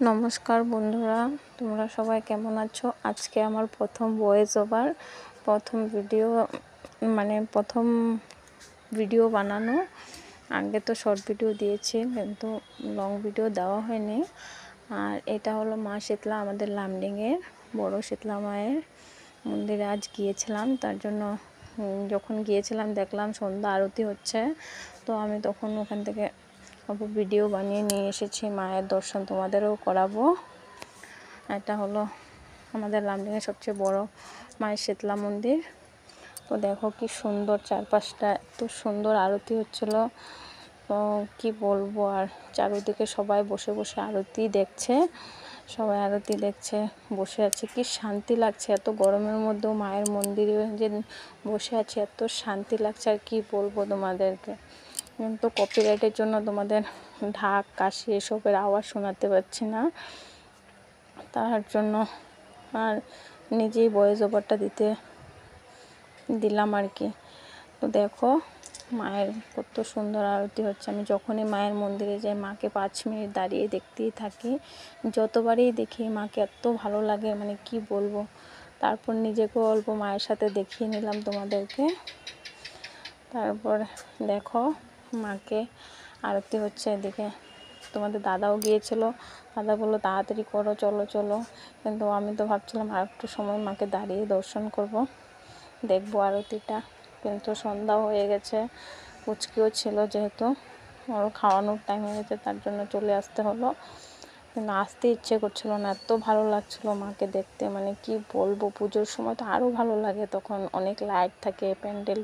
নমস্কার বন্ধুরা, তোমরা সবাই কেমন আছো? আজকে আমার প্রথম ভয়েস ওভার, প্রথম ভিডিও বানানো। আগে তো শর্ট ভিডিও দিয়েছি, কিন্তু লং ভিডিও দেওয়া হয়নি। আর এটা হলো মা শীতলা, আমাদের লামডিংয়ের বড় শীতলা মায়ের মন্দিরে আজ গিয়েছিলাম। তার জন্য যখন গিয়েছিলাম দেখলাম সন্ধ্যা আরতি হচ্ছে, তো আমি তখন ওখান থেকে ভিডিও বানিয়ে নিয়ে এসেছি। মায়ের দর্শন তোমাদেরও করাবো। এটা হলো আমাদের লামডিংয়ের সবচেয়ে বড় মায়ের শীতলা মন্দির। তো দেখো কি সুন্দর, চারপাশটা এত সুন্দর আরতি হচ্ছিল, তো কি বলবো। আর চারিদিকে সবাই বসে বসে আরতি দেখছে, বসে আছে। কি শান্তি লাগছে, এত গরমের মধ্যেও মায়ের মন্দিরে যে বসে আছে, এত শান্তি লাগছে। আর কি বলবো তোমাদেরকে, কিন্তু কপিরাইটের জন্য তোমাদের ঢাক কাশি এসবের আওয়াজ শোনাতে পারছি না, তার জন্য আর নিজেই ভয়েস ওভারটা দিলাম আর কি। তো দেখো মায়ের কত সুন্দর আরতি হচ্ছে। আমি যখনই মায়ের মন্দিরে যাই মাকে 5 মিনিট দাঁড়িয়ে দেখতেই থাকি। যতবারই দেখি মাকে এত ভালো লাগে, মানে কি বলবো। তারপর নিজেকেও অল্প মায়ের সাথে দেখিয়ে নিলাম তোমাদেরকে। তারপর দেখো মাকে আরতি হচ্ছে এদিকে। তোমাদের দাদাও গিয়েছিল, দাদা বললো তাড়াতাড়ি করো, চলো। কিন্তু আমি তো ভাবছিলাম আর একটু সময় মাকে দাঁড়িয়ে দর্শন করব, দেখবো আরতিটা। কিন্তু সন্ধ্যাও হয়ে গেছে, পুচকিও ছিল, যেহেতু ওর খাওয়ানোর টাইম হয়ে গেছে, তার জন্য চলে আসতে হলো। কিন্তু আসতে ইচ্ছে করছিল না, এত ভালো লাগছিল মাকে দেখতে, মানে কি বলবো। পুজোর সময় তো আরও ভালো লাগে, তখন অনেক লাইট থাকে, প্যান্ডেল